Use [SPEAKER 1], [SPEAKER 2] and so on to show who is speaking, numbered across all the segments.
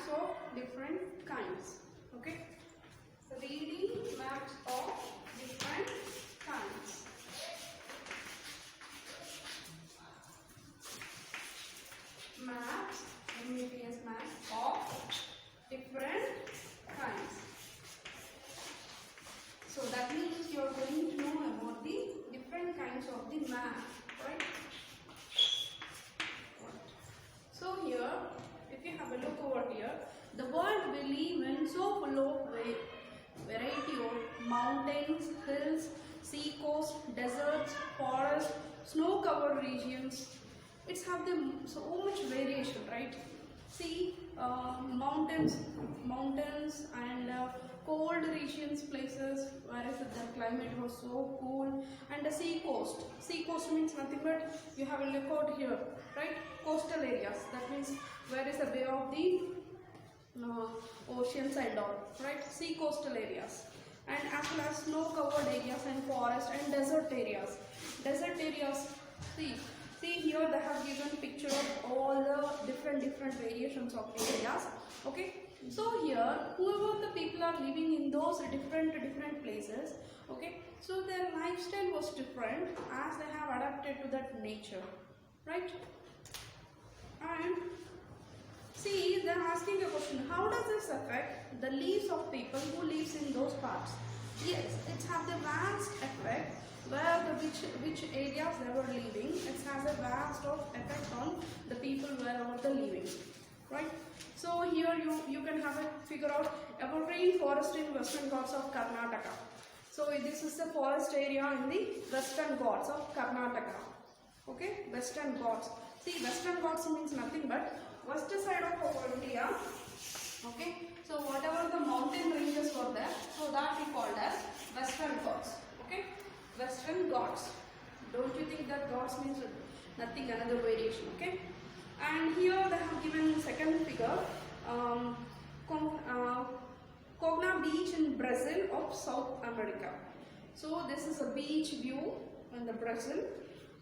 [SPEAKER 1] maps of different kinds. Okay, reading maps of different kinds. Maps, MAPS maps of different kinds. So that means you are going to know about the different kinds of the map, right? So here, if you have a look over here, the world we live in so full of variety of mountains, hills, sea coast, deserts, forests, snow-covered regions. It's have the so much variation, right? See, mountains and cold regions, places where the climate was so cool, and the sea coast. Sea coast means nothing but you have a look out here, right? Coastal areas. That means where is the bay of the oceans and all, right? Sea coastal areas, and as well as snow-covered areas and forest and desert areas. Desert areas. See here they have given picture of all the different variations of areas. Okay, so here whoever the people are living in those different places, okay, so their lifestyle was different as they have adapted to that nature, right? And see, they are asking a question, how does this affect the lives of people who lives in those parts? Yes, it has a vast effect where which areas they were living. It has a vast of effect on the people wherever they living, right? So here you can have a figure out evergreen forest in Western Ghats of Karnataka. So this is the forest area in the Western Ghats of Karnataka. Okay, Western Ghats. See, Western Ghats means nothing but west side of our India. Okay, so whatever the mountain ranges were there, so that we called as Western Ghats. Okay, Western Ghats. Don't you think that Ghats means nothing, another variation? Okay, and here they have given second figure, Cogna Beach in Brazil of South America. So this is a beach view in the Brazil.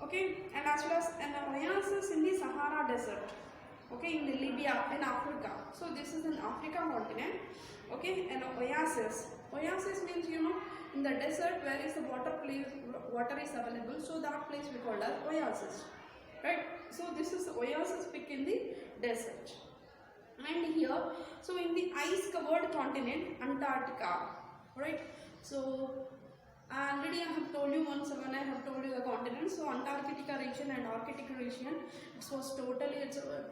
[SPEAKER 1] Okay, and as well as an oasis in the Sahara Desert. Okay, in the Libya, in Africa. So this is an Africa continent. Okay, an oasis. Oasis means, you know, in the desert where is the water is available. So that place we call as oasis, right? So this is the oasis pick in the desert. And here, so in the ice-covered continent, Antarctica, right? So already I have told you once when I have told you the continents. So Antarctica region and Arctic region, it was totally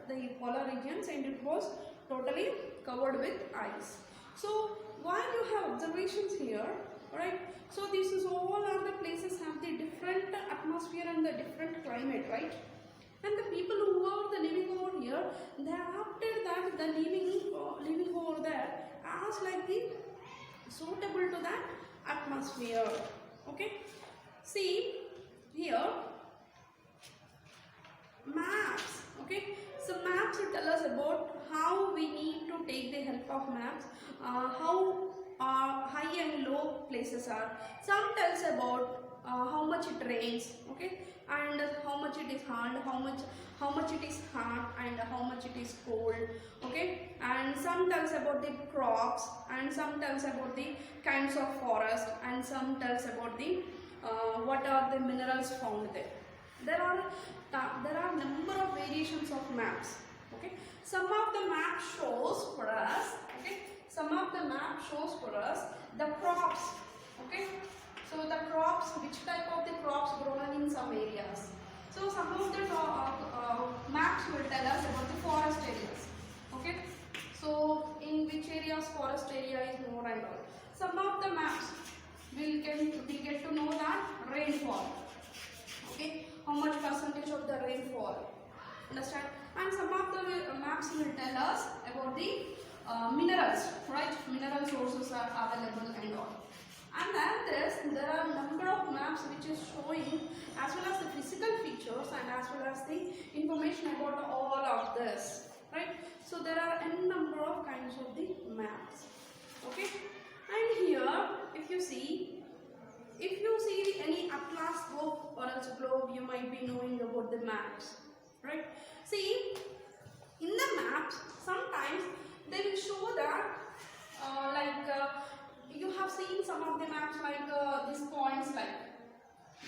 [SPEAKER 1] the polar regions, and it was totally covered with ice. So while you have observations here, right? So this is all other places have the different atmosphere and the different climate, right? And the people who are living over here, they adapted that the living over there as like the suitable to that atmosphere. Okay, see here maps. Okay, so maps will tell us about how we need to take the help of maps, how high and low places are. Some tells about how much it rains, okay, and how much it is hard, how much it is hot, and how much it is cold, okay, and some tells about the crops, and some tells about the kinds of forest, and some tells about the what are the minerals found there. There are number of variations of maps. Okay, some of the map shows for us. Okay, some of the map shows for us the crops. Okay, so the crops, which type of the crops grown in some areas. So some of the maps will tell us about the forest areas. Okay, so in which areas forest area is more and all. Some of the maps we get to know that rainfall. Okay, how much percentage of the rainfall. Understand? And some of the maps will tell us about the minerals, right? Mineral sources are available and all. And then there are number of maps which is showing as well as the physical features and as well as the information about all of this, right? So there are n number of kinds of the maps. Okay, and here if you see any atlas book or else globe, you might be knowing about the maps, right? See, in the maps sometimes they will show that you have seen some of the maps like these points like.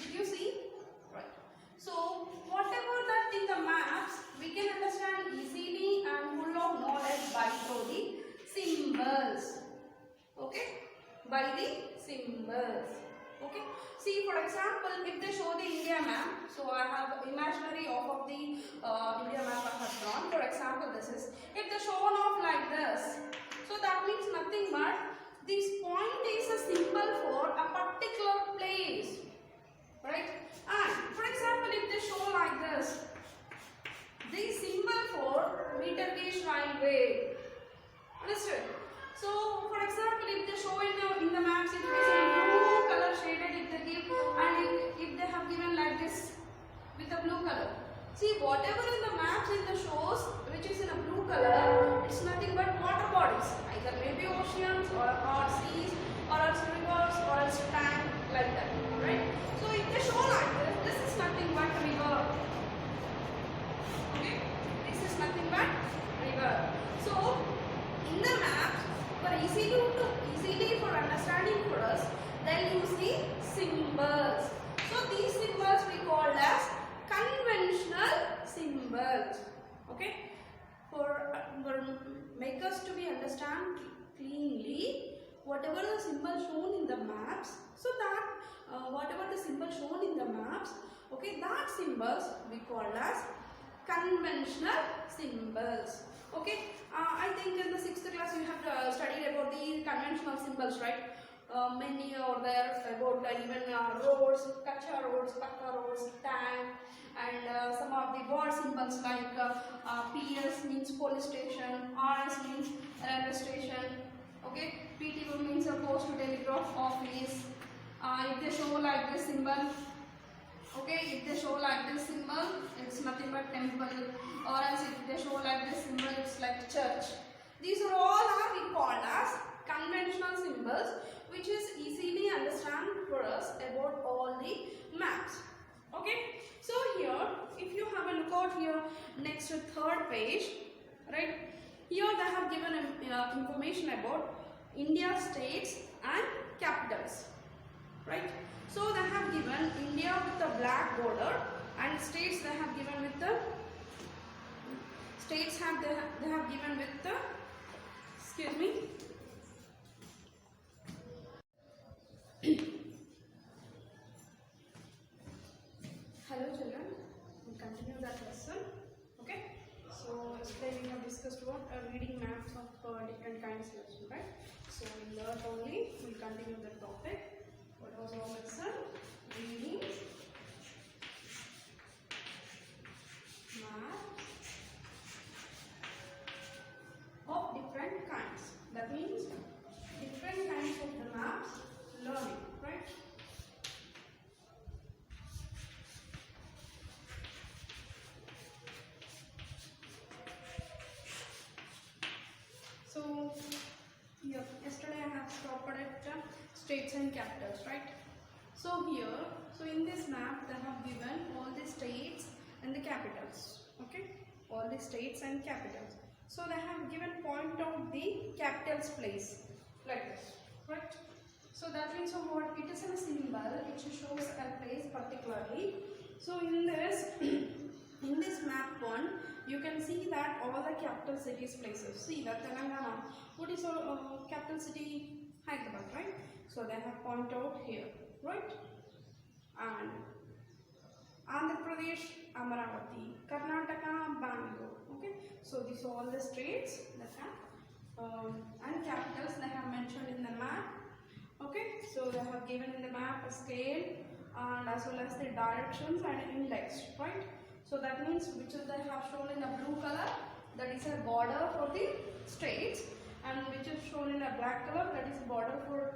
[SPEAKER 1] Did you see? Right. So whatever that in the maps we can understand easily and full of knowledge by through the symbols. Okay? By the symbols. Okay? See, for example, if they show the India map, so I have imaginary of the India map I have drawn. For example, this is, if they shown off like this, so that means nothing but this point is a symbol for a particular place, right? And for example, if they show like this, this symbol for meter gauge railway, understood? So, for example, if they show in the maps, it is in blue color shaded, if they give, and if they have given like this with a blue color. See, whatever in the maps in the shows, which is in a blue color, it's nothing but water bodies, either maybe oceans or seas, or else rivers, or else tank, like that, right? So, if they show like this is nothing but river. Okay, this is nothing but river. So, in the maps, for easily for understanding for us, they'll use the symbols. So these symbols we call as conventional symbols. Okay, for make us to be understand cleanly whatever the symbol shown in the maps. So that whatever the symbol shown in the maps, okay, that symbols we call as conventional symbols. Okay, I think in the 6th class you have studied about the conventional symbols, right? Many are there about even roads, kacha roads, pakka roads, tank, and some of the word symbols like PS means police station, RS means railway station, okay, PTO means a post to telegraph office. If they show like this symbol, okay, if they show like this symbol, it's nothing but temple, or else if they show like this symbol, it's like church. These are all we call as conventional symbols, which is easily understand for us about all the maps. Okay, so here, if you have a look out here, next to 3rd page, right? Here they have given information about India states and capitals, right? So they have given India with the black border and states they have given with the states have they have given with the, excuse me. Hello children, we'll continue that lesson. Okay, so yesterday we have discussed about reading maps of different kinds of lesson, right? So in that only we'll continue the topic. What was our lesson? Reading maps of different kinds. That means different kinds of the maps learning, right? So here, yesterday I have stopped at states and capitals, right? So here, so in this map they have given all the states and the capitals, okay? All the states and capitals. So they have given point out the capital's place, like this, right? So that means what it is a symbol which shows a place particularly. So in this in this map one, you can see that all the capital cities places. See that Telangana, what is our capital city? Hyderabad, right? So they have point out here, right? And Andhra Pradesh, Amaravati, Karnataka, Bangalore. Okay, so these are all the states that have and capitals they have mentioned in the map. Okay, so they have given in the map a scale and as well as the directions and index, right? So that means which is they have shown in a blue color, that is a border for the states, and which is shown in a black color, that is border for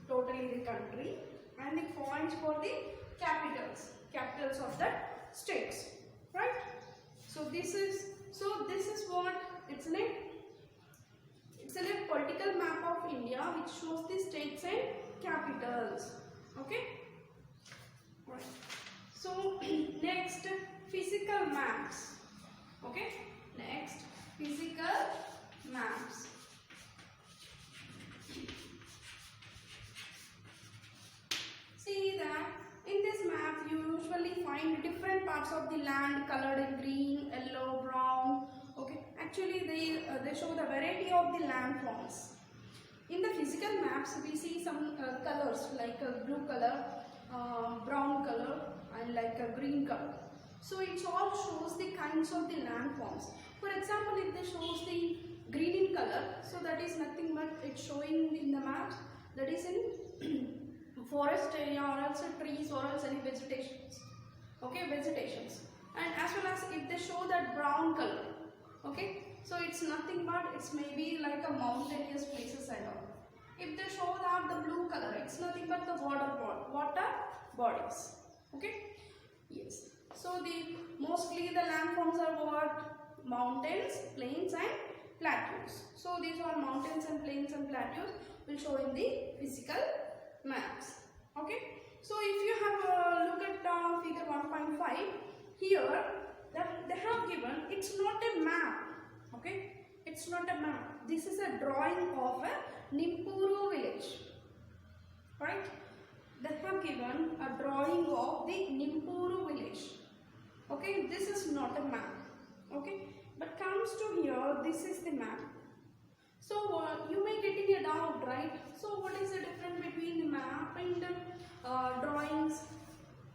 [SPEAKER 1] totally the country, and the points for the capitals of the states, right? So this is what it's a political map of India which shows the states and capitals. Okay, right. So next, physical maps. Okay, next, physical maps. find different parts of the land colored in green, yellow, brown. Okay, actually they show the variety of the landforms. In the physical maps, we see some colors like a blue color, brown color, and like a green color. So it all shows the kinds of the landforms. For example, if they shows the green in color, so that is nothing but it's showing in the maps that is in forest area or also trees or else any vegetations. Okay, vegetations. And as well as if they show that brown color, okay, so it's nothing but it's maybe like a mountainous places and all. If they show that the blue color, it's nothing but the water bodies. Okay, yes. So the mostly the landforms are what? Mountains, plains and plateaus. So these are mountains and plains and plateaus will show in the physical maps. Okay. So if you have a look at figure 1.5, here they have given, it's not a map. Okay, it's not a map. This is a drawing of a Nimpuru village. Right? They have given a drawing of the Nimpuru village. Okay, this is not a map. Okay, but comes to here, this is the map. So you may getting a doubt, right? So what is the difference between the map and the drawings?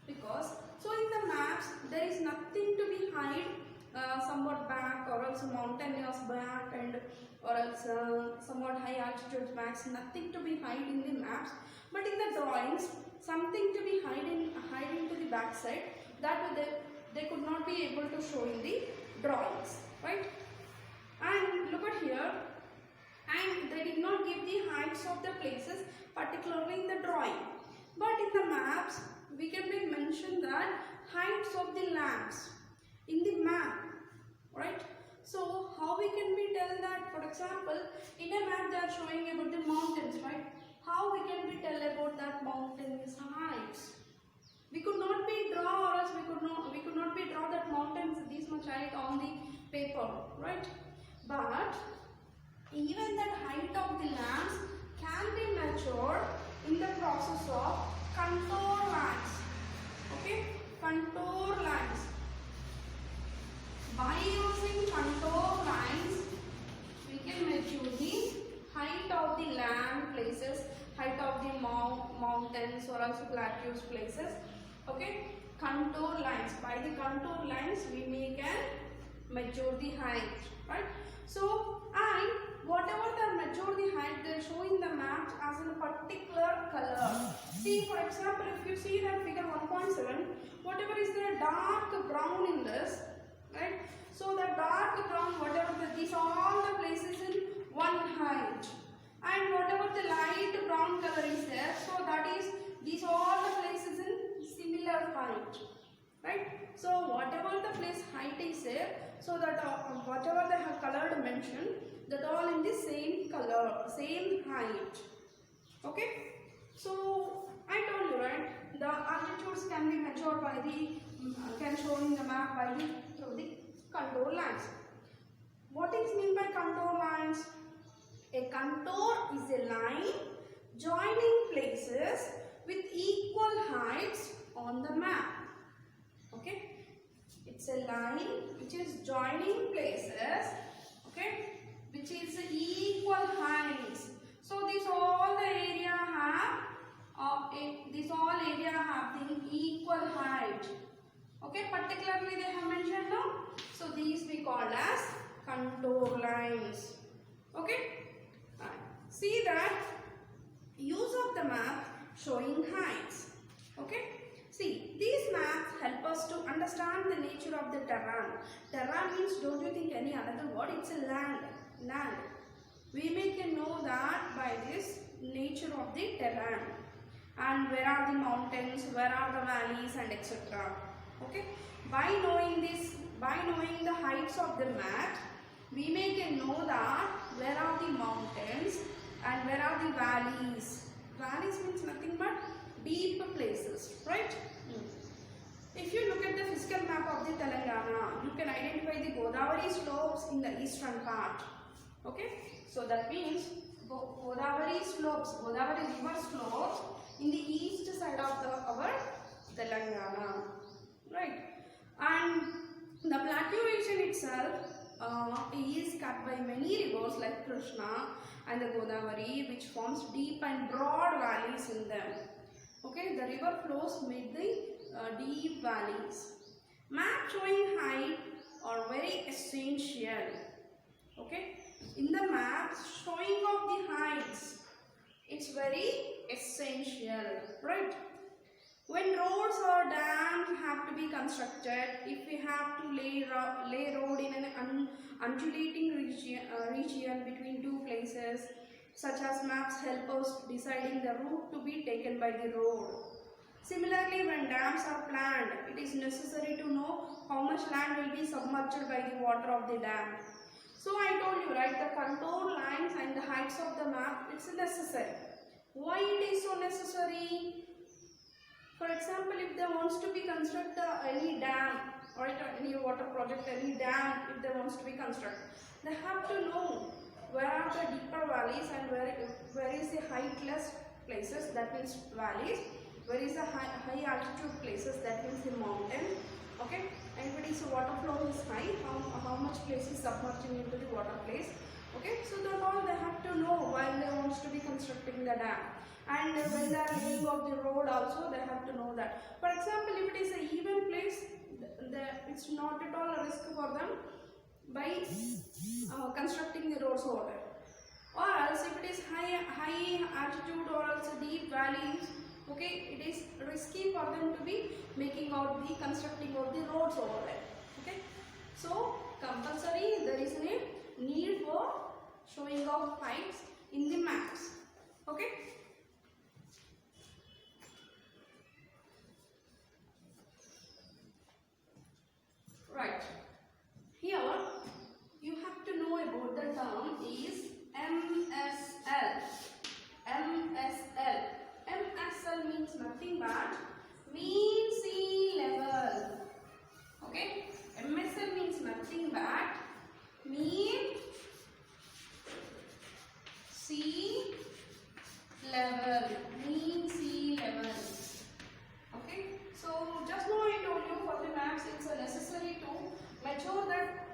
[SPEAKER 1] Because so in the maps there is nothing to be hide. Somewhat back or else mountainous back and or else somewhat high altitude backs, nothing to be hide in the maps, but in the drawings something to be hiding to the back side that they could not be able to show in the drawings, right? And look at here, and they did not give the heights of the places particularly in the drawing, but in the maps we can make mention that heights of the lands in the map, right? So how we can be tell that, for example, in a map they are showing about the mountains, right? How we can be tell about that mountain's heights? We could not be draw, or else we could not be draw that mountains this much height on the paper, right? But even that height of the lands can be measured in the process of contour lines. Okay, contour lines. By using contour lines, we can measure the height of the land places, height of the mountains or also plateaus places. Okay, contour lines. By the contour lines, we can measure the height, right? So, and whatever they measure the height, they show in the maps as in a particular color. See, for example, if you see that figure 1.7, whatever is the dark brown in this, right? So the dark brown, whatever these are all the places in one height, and whatever the light brown color is there, so that is these are all the places in similar height, right? So whatever the place height is there, so that whatever they have colored mentioned, that all in the same color, same height. Okay. So I told you, right? The altitudes can be measured by the can show in the map by the through the contour lines. What is mean by contour lines? A contour is a line joining places with equal heights on the map. Okay, it's a line which is joining places, okay, which is equal heights. So this all the area have this all area have the equal height. Okay, particularly they have mentioned now. So these we call as contour lines. Okay, see that use of the map showing heights. Okay, see these maps help us to understand the nature of the terrain. Terrain means, don't you think any another word? It's a land. We can know that by this nature of the terrain, and where are the mountains, where are the valleys, and etc. Okay, by knowing this, by knowing the heights of the map, we can know that where are the mountains and where are the valleys. Valleys means nothing but deep places, right? If you look at the physical map of the Telangana, you can identify the Godavari slopes in the eastern part. Okay, so that means Godavari slopes, Godavari river slopes in the east side of our Telangana, right? capped by many rivers like Krishna and the Godavari, which forms deep and broad valleys in them. Okay, the river flows mid the deep valleys. Map showing height are very essential. Okay, in the maps showing of the heights, it's very essential, right? When roads or dams have to be constructed, if we have to lay road in an undulating region between two places, such as maps help us deciding the route to be taken by the road. Similarly, when dams are planned, it is necessary to know how much land will be submerged by the water of the dam. So I told you, right, the contour lines and the heights of the map, it's necessary. Why it is so necessary? For example, if they wants to be construct any dam, or any water project, any dam, if they wants to be constructed, they have to know where are the deeper valleys and where is the heightless places, that means valleys, where is the high altitude places, that means the mountain. Okay, and if it is water flow is high, how much place is submerging into the water place. Okay, so that all they have to know while they wants to be constructing the dam. And when they are laying of the road also, they have to know that. For example, if it is an even place, it's not at all a risk for them by constructing the roads over there. Or else if it is high altitude or else deep valleys, okay, it is risky for them to be constructing of the roads over there. Okay, so compulsory there is a need for showing of heights in the maps. Okay. Right. Here you have to know about the term is MSL. MSL. MSL means nothing but mean sea level. Okay. MSL means nothing but mean sea level. Mean sea level. Okay. So just now I told you for the maps it's necessary to measure that.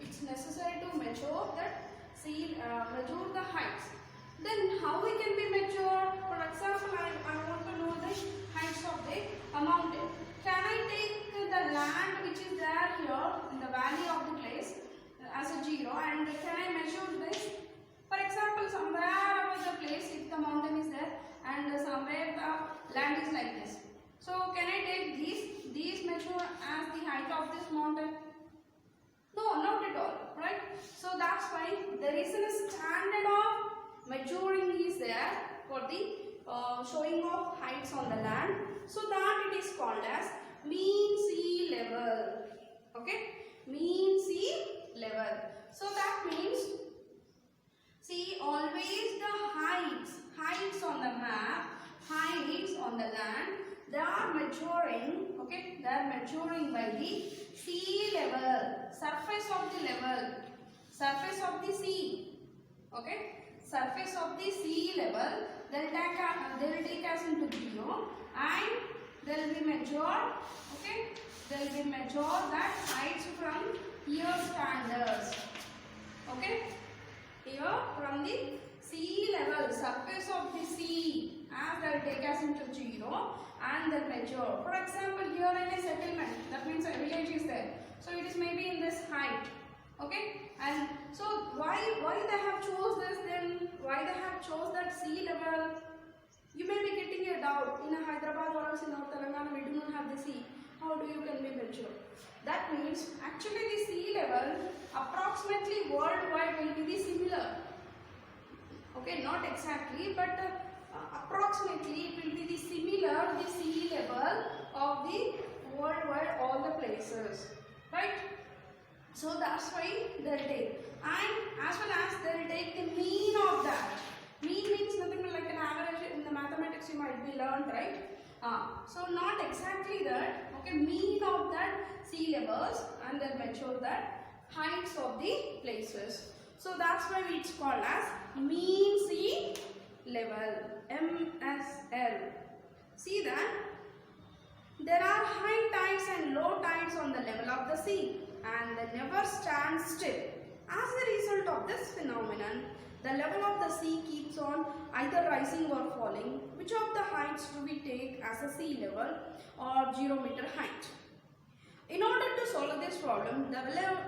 [SPEAKER 1] It's necessary to measure that measure the heights. Then how we can be measured? For example, I want to know the heights of the mountain. Can I take the land which is there here in the valley of the place as a 0 and can I measure this? For example, somewhere above the place, if the mountain is there and somewhere the land is like this. So can I take these measure as the height of this mountain? No, not at all, right? So that's why there is a standard of measuring is there for the showing of heights on the land. So that it is called as mean sea level. Okay, mean sea level. So that means, see, always the heights on the map, heights on the land, they are maturing. Okay, they are maturing by the sea level, surface of the level, surface of the sea. Okay, surface of the sea level. They will take us into 0 and they will be measured. Okay, they will be measured that heights from here standards. Okay, here from the sea level, surface of the sea, and they will take us into 0 and they will measure. For example, here in a settlement, that means a village is there. So it is maybe in this height. Okay, and so why they have chose this then? Why they have chose that sea level? You may be getting a doubt. In a Hyderabad or else in North Telangana, we do not have the sea. How do you can be measured? That means actually the sea level approximately worldwide will be the similar. Okay, not exactly, but approximately it will be the similar the sea level of the worldwide all the places, right? So that's why they will take, and as well as they will take the mean of that. Mean means nothing but like an average. In the mathematics you might be learned, right? So not exactly that. Okay, mean of that sea levels and then measure that heights of the places. So that's why it's called as mean sea level, MSL. See that there are high tides and low tides on the level of the sea and they never stand still. As a result of this phenomenon, the level of the sea keeps on either rising or falling. Which of the heights do we take as a sea level or 0-meter height? In order to solve this problem, the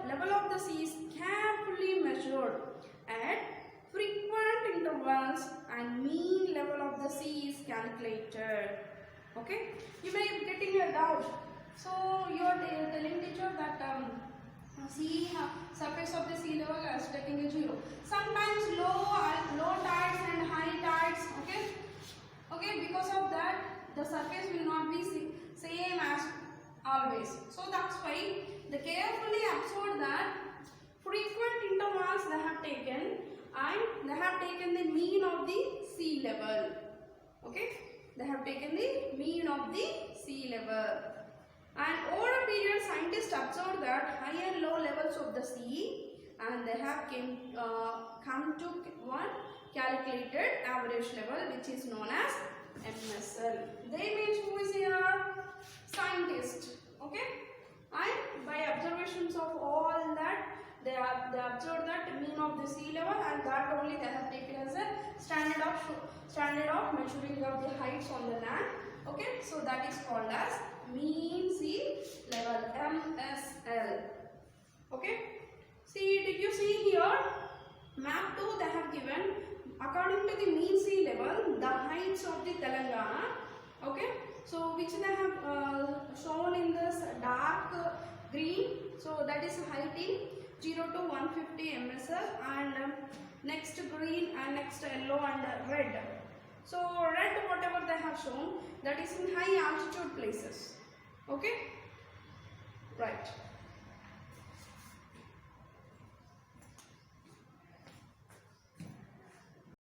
[SPEAKER 1] level of the sea is carefully measured at frequent intervals and mean level of the sea is calculated. Okay, you may be getting a doubt. So you are telling teacher that surface of the sea level is taking a 0. Sometimes low tides and high tides. Okay, because of that the surface will not be same as always. So that's why they carefully observed that frequent intervals they have taken and they have taken the mean of the sea level. Okay, they have taken the mean of the sea level. And over a period, scientists observed that high and low levels of the sea, and they have come to one calculated average level, which is known as MSL. They means who is here? Scientist. Okay, and by observations of all that, they observed that mean of the sea level, and that only they have taken as a standard of measuring of the heights on the land. Okay, so that is called as mean sea level, MSL. Okay, did you see here map 2 they have given according to the mean sea level the heights of the Telangana. Okay, so which they have shown in this dark green, so that is height in 0 to 150 MSL, and next green and next yellow and red. So red whatever they have shown, that is in high altitude places. Okay, right.